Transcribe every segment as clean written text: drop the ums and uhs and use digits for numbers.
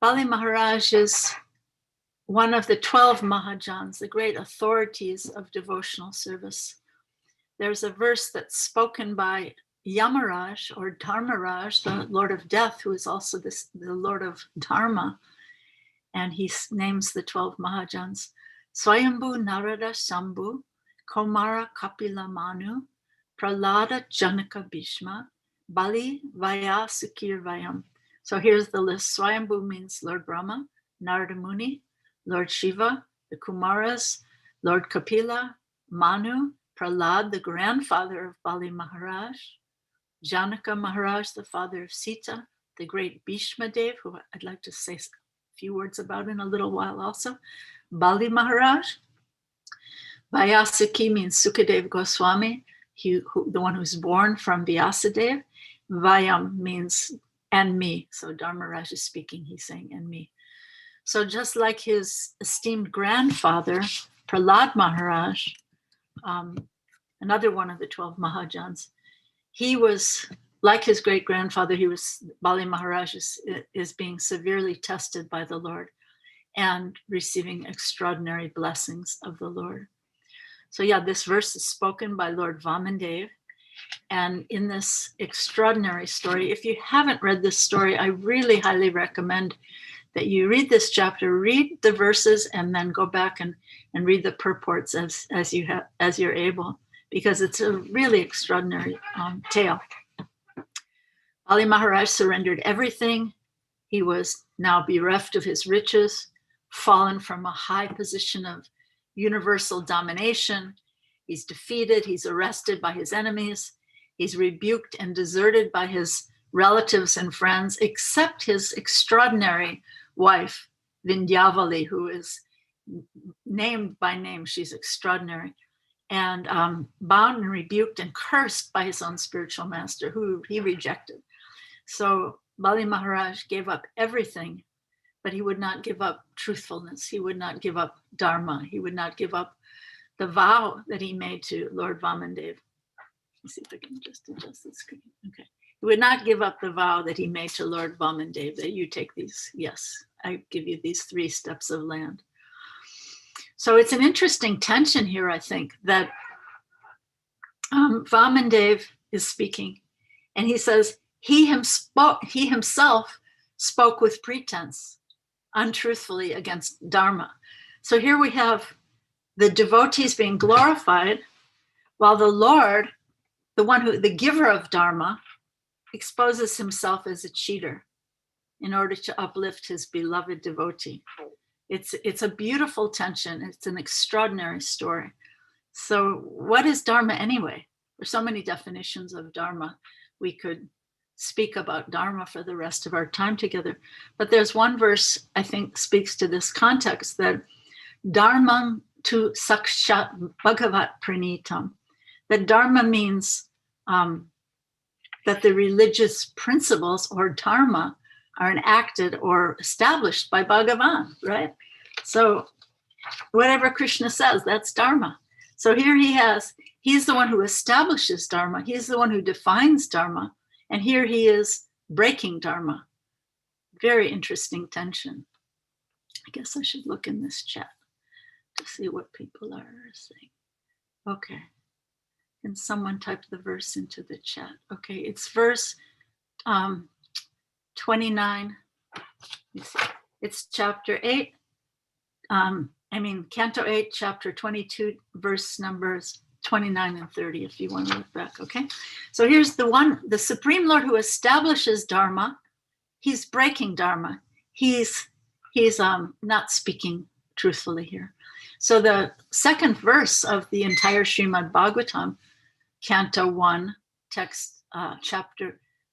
Bali Maharaj is one of the 12 Mahajans, the great authorities of devotional service. There's a verse that's spoken by Yamaraj or Dharmaraj, the Lord of Death, who is also the Lord of Dharma. And he names the 12 Mahajans. Swayambhu Narada Sambhu, Komara Kapila Manu, Pralada Janaka Bhishma, Bali Vayasukir Vayam. So here's the list. Swayambhu means Lord Brahma, Narada Muni, Lord Shiva, the Kumaras, Lord Kapila, Manu, Prahlad, the grandfather of Bali Maharaj, Janaka Maharaj, the father of Sita, the great Bhishma Dev, who I'd like to say a few words about in a little while also, Bali Maharaj. Vyasaki means Sukadev Goswami, the one who's born from Vyasadev. Vayam means and me. So Dharmaraj is speaking, he's saying and me. So just like his esteemed grandfather, Prahlad Maharaj, another one of the 12 Mahajans, he was, like his great-grandfather, Bali Maharaj is being severely tested by the Lord and receiving extraordinary blessings of the Lord. So yeah, this verse is spoken by Lord Vamandev. And in this extraordinary story, if you haven't read this story, I really highly recommend that you read this chapter, read the verses, and then go back and read the purports as you're able, because it's a really extraordinary tale. Bali Maharaj surrendered everything. He was now bereft of his riches, fallen from a high position of universal domination. He's defeated, he's arrested by his enemies, he's rebuked and deserted by his relatives and friends, except his extraordinary wife, Vindhyavali, who is named by name. She's extraordinary. And bound and rebuked and cursed by his own spiritual master, who he rejected. So Bali Maharaj gave up everything, but he would not give up truthfulness. He would not give up Dharma. He would not give up the vow that he made to Lord Vamandev. Let's see if I can just adjust the screen. Okay. He would not give up the vow that he made to Lord Vamandev, that you take these, yes, I give you these 3 steps of land. So it's an interesting tension here, I think, that Vamandev is speaking, and he says he himself spoke with pretense, untruthfully against Dharma. So here we have the devotees being glorified, while the Lord, the giver of Dharma, exposes himself as a cheater in order to uplift his beloved devotee. It's a beautiful tension. It's an extraordinary story. So what is Dharma anyway? There's so many definitions of Dharma. We could speak about Dharma for the rest of our time together. But there's one verse I think speaks to this context, that Dharmam tu sakshat bhagavat pranitam. That Dharma means that the religious principles or Dharma are enacted or established by Bhagavan, right? So whatever Krishna says, that's Dharma. So here he's the one who establishes Dharma. He's the one who defines Dharma. And here he is breaking Dharma. Very interesting tension. I guess I should look in this chat to see what people are saying. Okay. Can someone type the verse into the chat? Okay, it's verse 29. It's chapter 8. Canto 8, chapter 22, verse numbers 29 and 30, if you want to look back, okay? So here's the Supreme Lord who establishes Dharma. He's breaking Dharma. He's not speaking truthfully here. So the second verse of the entire Srimad Bhagavatam, Canto 1,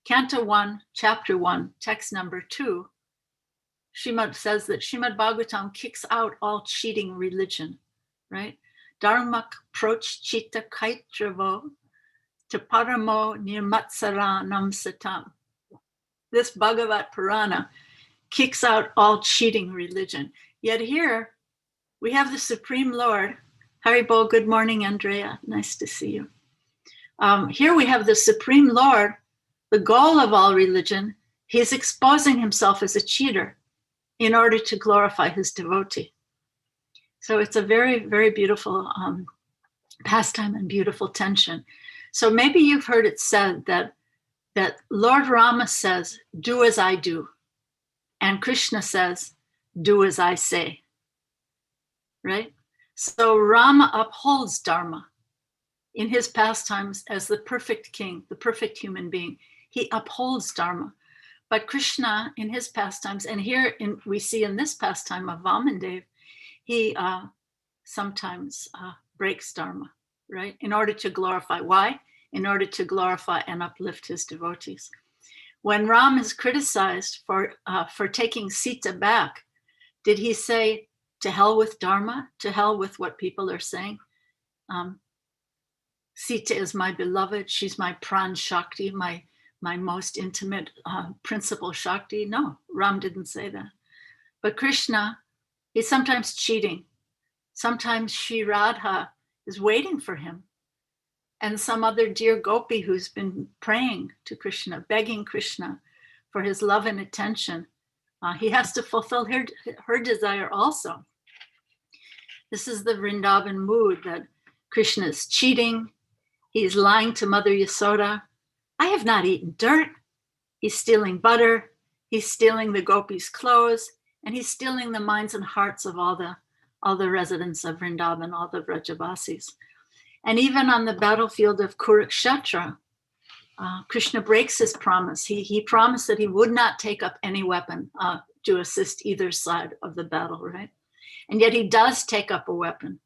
Canto 1, Chapter 1, text number 2, Srimad says that Srimad Bhagavatam kicks out all cheating religion, right? Dharmak proch chitta kaitravo to paramo nirmatsaranam satam. This Bhagavat Purana kicks out all cheating religion. Yet here we have the Supreme Lord. Haribol, good morning, Andrea. Nice to see you. Here we have the Supreme Lord, the goal of all religion. He's exposing himself as a cheater in order to glorify his devotee. So it's a very, very beautiful pastime and beautiful tension. So maybe you've heard it said that Lord Rama says, do as I do. And Krishna says, do as I say. Right? So Rama upholds Dharma in his pastimes as the perfect king, the perfect human being. He upholds Dharma. But Krishna in his pastimes, and here we see in this pastime of Vamandev, he sometimes breaks Dharma, right? In order to glorify. Why? In order to glorify and uplift his devotees. When Ram is criticized for taking Sita back, did he say, to hell with Dharma, to hell with what people are saying? Sita is my beloved, she's my pran shakti, my most intimate principal shakti. No, Ram didn't say that. But Krishna, he's sometimes cheating. Sometimes Shri Radha is waiting for him. And some other dear gopi who's been praying to Krishna, begging Krishna for his love and attention, he has to fulfill her desire also. This is the Vrindavan mood that Krishna is cheating. He's lying to Mother Yasoda. I have not eaten dirt. He's stealing butter. He's stealing the gopis' clothes, and he's stealing the minds and hearts of all the residents of Vrindavan, all the Vrajavasis. And even on the battlefield of Kurukshetra, Krishna breaks his promise. He promised that he would not take up any weapon to assist either side of the battle, right? And yet he does take up a weapon.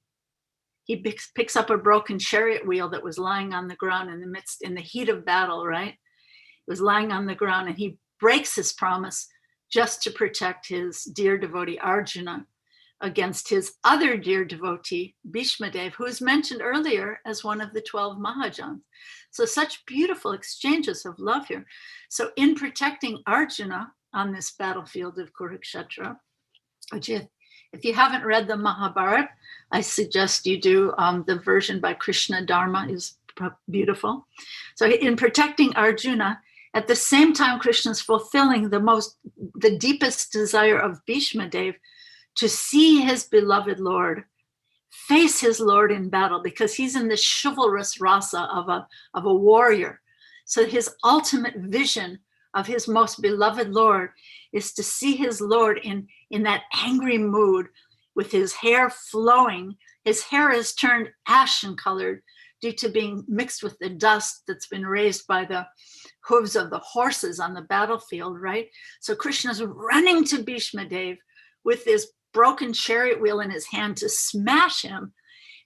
He picks up a broken chariot wheel that was lying on the ground in the heat of battle, right? It was lying on the ground, and he breaks his promise just to protect his dear devotee Arjuna against his other dear devotee, Bhishma Dev, who is mentioned earlier as one of the 12 Mahajans. So such beautiful exchanges of love here. So in protecting Arjuna on this battlefield of Kurukshetra, which if you haven't read the Mahabharata, I suggest you do. The version by Krishna Dharma is beautiful. So in protecting Arjuna, at the same time, Krishna is fulfilling the deepest desire of Bhishma Dev to see his beloved Lord, face his Lord in battle, because he's in this chivalrous rasa of a warrior. So his ultimate vision of his most beloved Lord is to see his Lord in that angry mood with his hair flowing. His hair is turned ashen colored due to being mixed with the dust that's been raised by the hooves of the horses on the battlefield, right? So Krishna's running to Bhishma Dev with this broken chariot wheel in his hand to smash him.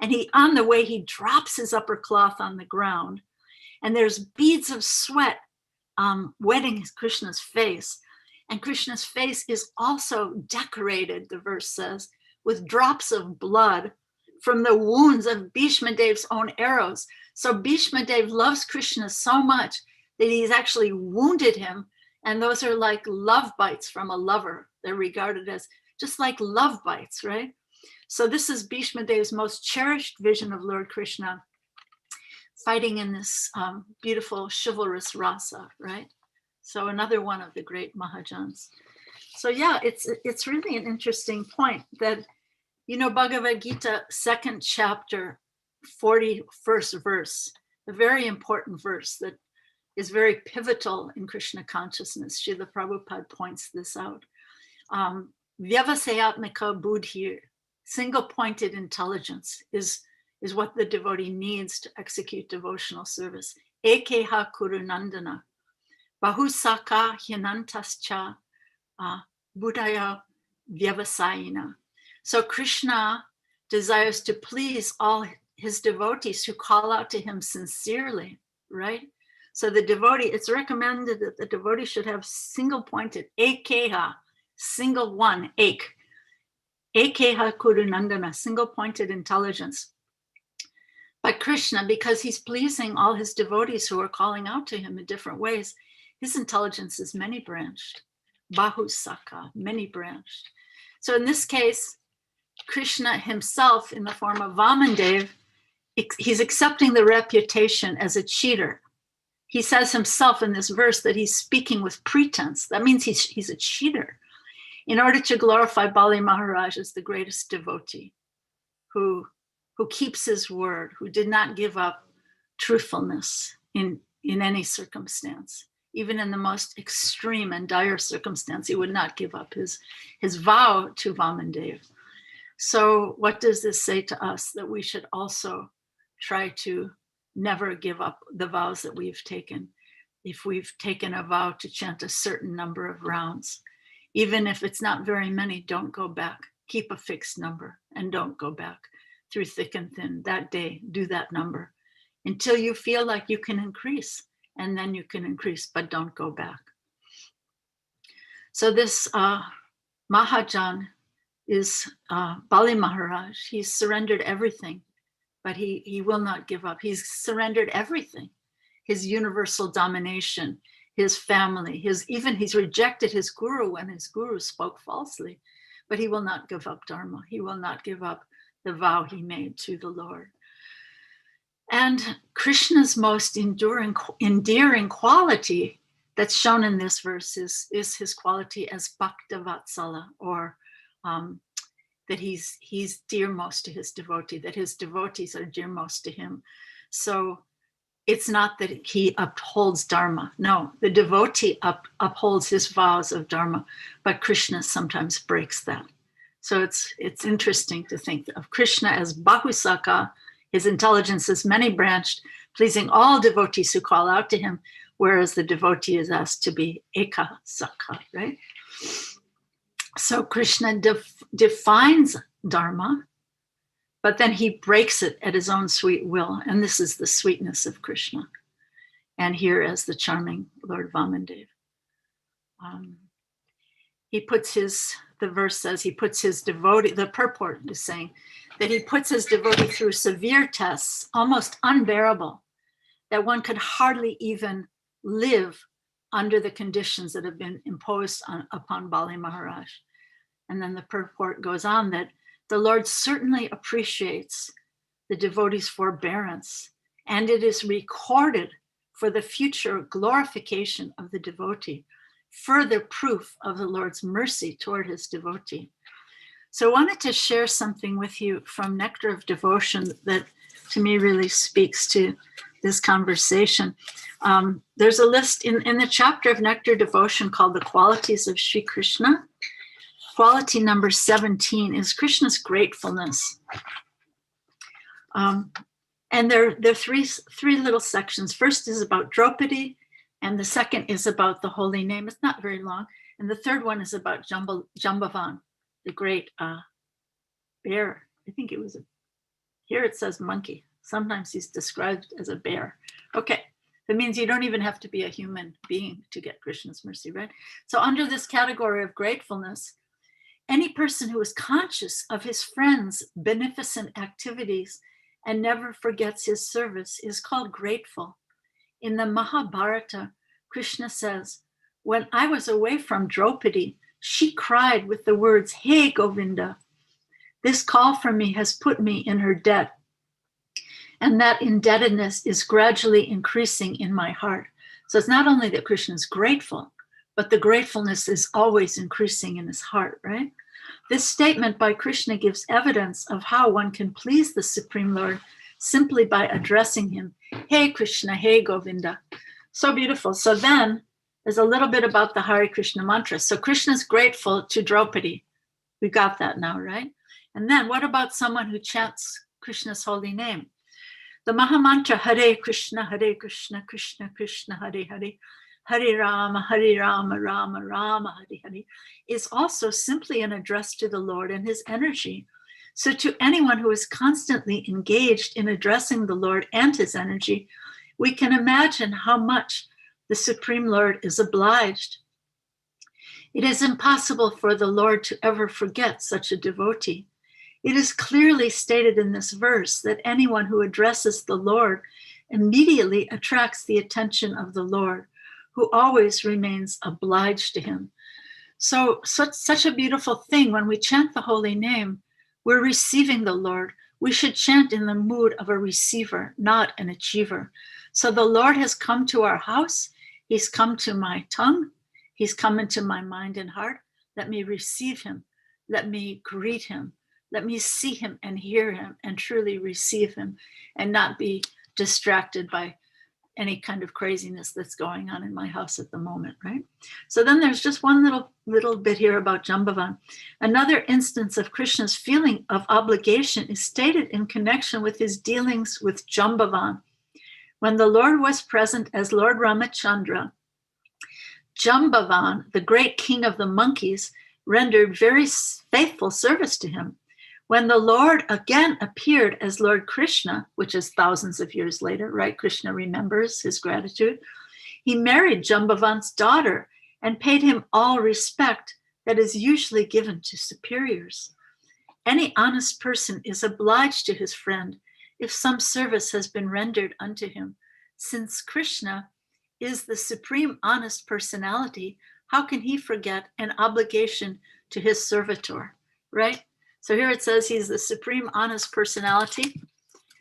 And on the way, he drops his upper cloth on the ground. And there's beads of sweat wetting Krishna's face. And Krishna's face is also decorated, the verse says, with drops of blood from the wounds of Bhishma Dev's own arrows. So Bhishma Dev loves Krishna so much that he's actually wounded him. And those are like love bites from a lover. They're regarded as just like love bites, right? So this is Bhishma Dev's most cherished vision of Lord Krishna fighting in this beautiful chivalrous rasa, right? So another one of the great Mahajans. So yeah, it's really an interesting point that, Bhagavad Gita, 2nd chapter, 41st verse, a very important verse that is very pivotal in Krishna consciousness. Srila Prabhupada points this out. Vyavasayatmika buddhi, single-pointed intelligence, is what the devotee needs to execute devotional service. Ekeha kurunandana, bahusaka hyanantascha buddhaya vyavasayina. So Krishna desires to please all his devotees who call out to him sincerely, right? So the devotee, it's recommended that the devotee should have single-pointed, ekeha, single one, ekeha kurunandana, single-pointed intelligence. But Krishna, because he's pleasing all his devotees who are calling out to him in different ways, his intelligence is many-branched, bahusaka, many-branched. So in this case, Krishna himself, in the form of Vamandev, he's accepting the reputation as a cheater. he says himself in this verse that he's speaking with pretense. That means he's a cheater. In order to glorify Bali Maharaj as the greatest devotee, who keeps his word, who did not give up truthfulness in any circumstance. Even in the most extreme and dire circumstance, he would not give up his vow to Vamandev. So what does this say to us? That we should also try to never give up the vows that we've taken. If we've taken a vow to chant a certain number of rounds, even if it's not very many, don't go back. Keep a fixed number and don't go back. Through thick and thin, that day, do that number until you feel like you can increase, and then you can increase, but don't go back. So this Mahajan is Bali Maharaj. He's surrendered everything, but he will not give up. He's surrendered everything, his universal domination, his family, he's rejected his guru when his guru spoke falsely, but he will not give up Dharma. He will not give up the vow he made to the Lord. And Krishna's most endearing quality that's shown in this verse is his quality as Bhakta Vatsala, or that he's dearmost to his devotee, that his devotees are dearmost to him. So it's not that he upholds Dharma. No, the devotee upholds his vows of Dharma, but Krishna sometimes breaks that. So it's interesting to think of Krishna as Bahusaka. His intelligence is many-branched, pleasing all devotees who call out to him, whereas the devotee is asked to be Eka Saka, right? So Krishna defines Dharma, but then he breaks it at his own sweet will. And this is the sweetness of Krishna. And here as the charming Lord Vamandev. The verse says he puts his devotee, the purport is saying that he puts his devotee through severe tests, almost unbearable, that one could hardly even live under the conditions that have been imposed upon Bali Maharaj. And then the purport goes on that the Lord certainly appreciates the devotee's forbearance, and it is recorded for the future glorification of the devotee, further proof of the Lord's mercy toward his devotee. So I wanted to share something with you from Nectar of Devotion that to me really speaks to this conversation. There's a list in the chapter of Nectar Devotion called The Qualities of Sri Krishna. Quality number 17 is Krishna's gratefulness. And there are three little sections. First is about Draupadi, and the second is about the holy name. It's not very long. And the third one is about Jambavan, the great bear. I think it was here it says monkey. Sometimes he's described as a bear. Okay, that means you don't even have to be a human being to get Krishna's mercy, right? So under this category of gratefulness, any person who is conscious of his friend's beneficent activities and never forgets his service is called grateful. In the Mahabharata, Krishna says, when I was away from Draupadi, she cried with the words, "Hey, Govinda." This call from me has put me in her debt. And that indebtedness is gradually increasing in my heart. So it's not only that Krishna is grateful, but the gratefulness is always increasing in his heart, right? This statement by Krishna gives evidence of how one can please the Supreme Lord simply by addressing him, "Hey Krishna, hey Govinda." So beautiful. So then there's a little bit about the Hare Krishna mantra. So Krishna's grateful to Draupadi. We got that now, right? And then what about someone who chants Krishna's holy name? The Mahamantra, Hare Krishna, Krishna Krishna, Hare Hare, Hare Rama, Rama Rama, Hare Hare, is also simply an address to the Lord and his energy. So to anyone who is constantly engaged in addressing the Lord and his energy, we can imagine how much the Supreme Lord is obliged. It is impossible for the Lord to ever forget such a devotee. It is clearly stated in this verse that anyone who addresses the Lord immediately attracts the attention of the Lord, who always remains obliged to him. So such a beautiful thing. When we chant the holy name, we're receiving the Lord. We should chant in the mood of a receiver, not an achiever. So the Lord has come to our house. He's come to my tongue. He's come into my mind and heart. Let me receive him. Let me greet him. Let me see him and hear him and truly receive him and not be distracted by any kind of craziness that's going on in my house at the moment, right? So then there's just one little bit here about Jambavan. Another instance of Krishna's feeling of obligation is stated in connection with his dealings with Jambavan. When the Lord was present as Lord Ramachandra, Jambavan, the great king of the monkeys, rendered very faithful service to him. When the Lord again appeared as Lord Krishna, which is thousands of years later, right? Krishna remembers his gratitude. He married Jambavan's daughter and paid him all respect that is usually given to superiors. Any honest person is obliged to his friend if some service has been rendered unto him. Since Krishna is the supreme honest personality, how can he forget an obligation to his servitor, right? So here it says he's the supreme honest personality.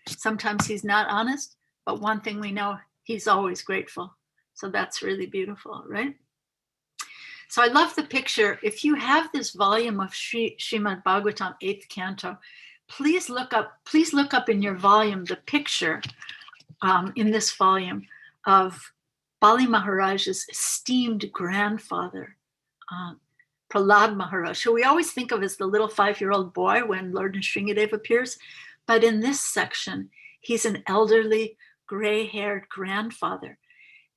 Sometimes he's not honest, but one thing we know, he's always grateful. So that's really beautiful, right? So I love the picture. If you have this volume of Srimad Bhagavatam, 8th canto, please look up in your volume the picture in this volume of Bali Maharaj's esteemed grandfather, Prahlad Maharaj, who we always think of as the little 5-year-old boy when Lord Nrsingadev appears. But in this section, he's an elderly, gray-haired grandfather.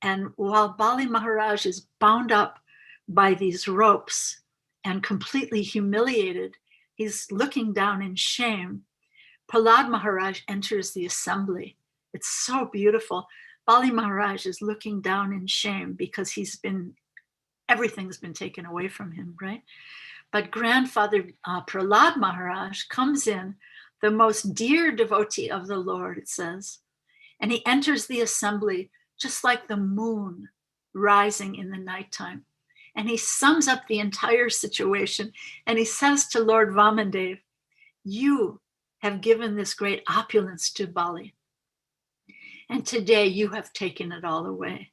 And while Bali Maharaj is bound up by these ropes and completely humiliated, he's looking down in shame. Prahlad Maharaj enters the assembly. It's so beautiful. Bali Maharaj is looking down in shame because everything's been taken away from him, right? But grandfather Prahlad Maharaj comes in, the most dear devotee of the Lord, it says, and he enters the assembly just like the moon rising in the nighttime. And he sums up the entire situation, and he says to Lord Vamandev, you have given this great opulence to Bali, and today you have taken it all away.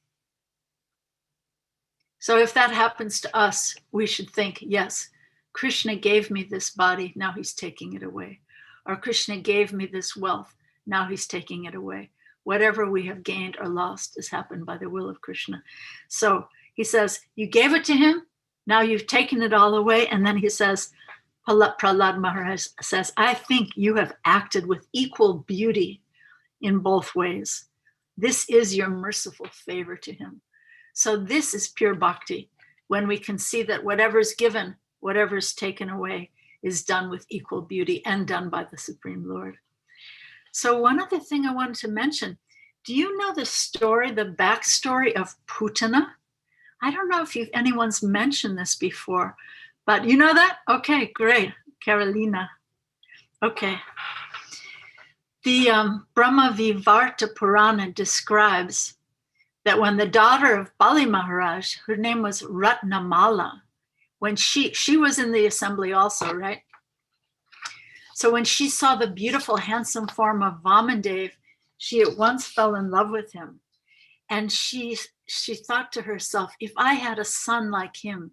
So if that happens to us, we should think, yes, Krishna gave me this body, now he's taking it away. Or Krishna gave me this wealth, now he's taking it away. Whatever we have gained or lost has happened by the will of Krishna. So he says, you gave it to him, now you've taken it all away. And then he says, Prahlad Maharaj says, I think you have acted with equal beauty in both ways. This is your merciful favor to him. So this is pure bhakti, when we can see that whatever's given, whatever's taken away is done with equal beauty and done by the Supreme Lord. So one other thing I wanted to mention, do you know the story, the backstory of Putana? I don't know if anyone's mentioned this before, but you know that? Okay, great. Carolina. Okay. The Brahma Vivarta Purana describes that when the daughter of Bali Maharaj, her name was Ratnamala, when she was in the assembly also, right? So when she saw the beautiful, handsome form of Vamandev, she at once fell in love with him. And she thought to herself, if I had a son like him,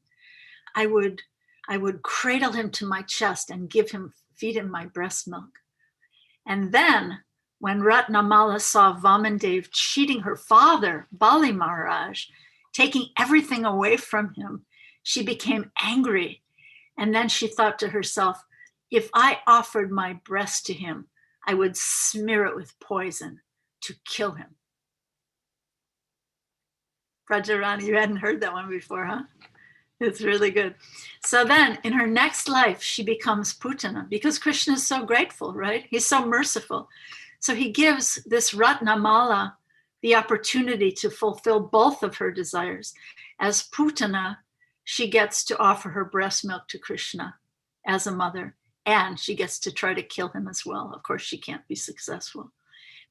I would cradle him to my chest and feed him my breast milk. And then when Ratnamala saw Vamandev cheating her father, Bali Maharaj, taking everything away from him, she became angry. And then she thought to herself, if I offered my breast to him, I would smear it with poison to kill him. Prajarani, you hadn't heard that one before, huh? It's really good. So then in her next life, she becomes Putana because Krishna is so grateful, right? He's so merciful. So he gives this Ratnamala the opportunity to fulfill both of her desires. As Putana, she gets to offer her breast milk to Krishna as a mother, and she gets to try to kill him as well. Of course, she can't be successful.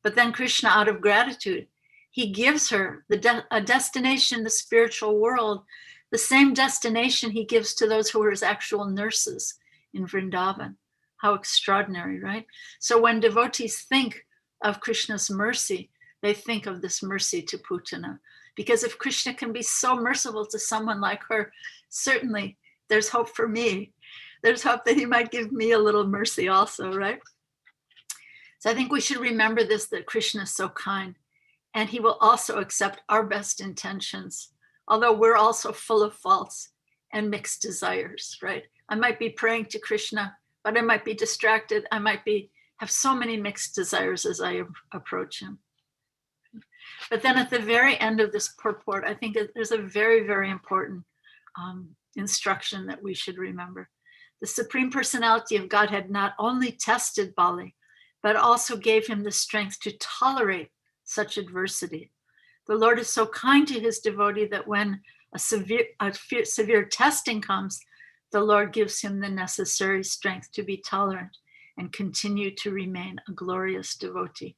But then Krishna, out of gratitude, he gives her a destination in the spiritual world, the same destination he gives to those who are his actual nurses in Vrindavan. How extraordinary, right? So when devotees think of Krishna's mercy, they think of this mercy to Putana. Because if Krishna can be so merciful to someone like her, certainly there's hope for me. There's hope that he might give me a little mercy also, right? So I think we should remember this, that Krishna is so kind, and he will also accept our best intentions, although we're also full of faults and mixed desires, right? I might be praying to Krishna, but I might be distracted. I might have so many mixed desires as I approach him. But then at the very end of this purport, I think there's a very, very important instruction that we should remember. The Supreme Personality of Godhead not only tested Bali, but also gave him the strength to tolerate such adversity. The Lord is so kind to his devotee that when a severe testing comes, the Lord gives him the necessary strength to be tolerant and continue to remain a glorious devotee.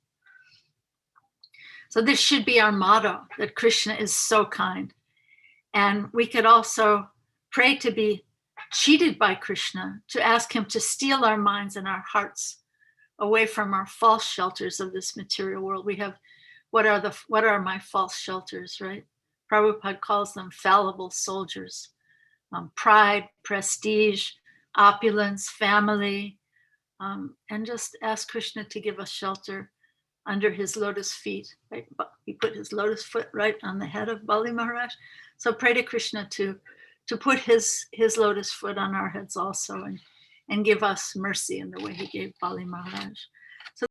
So this should be our motto, that Krishna is so kind. And we could also pray to be cheated by Krishna, to ask him to steal our minds and our hearts away from our false shelters of this material world. We have, what are my false shelters, right? Prabhupada calls them fallible soldiers. Pride, prestige, opulence, family, and just ask Krishna to give us shelter under his lotus feet. Right? He put his lotus foot right on the head of Bali Maharaj. So pray to Krishna to put his lotus foot on our heads also, and give us mercy in the way he gave Bali Maharaj.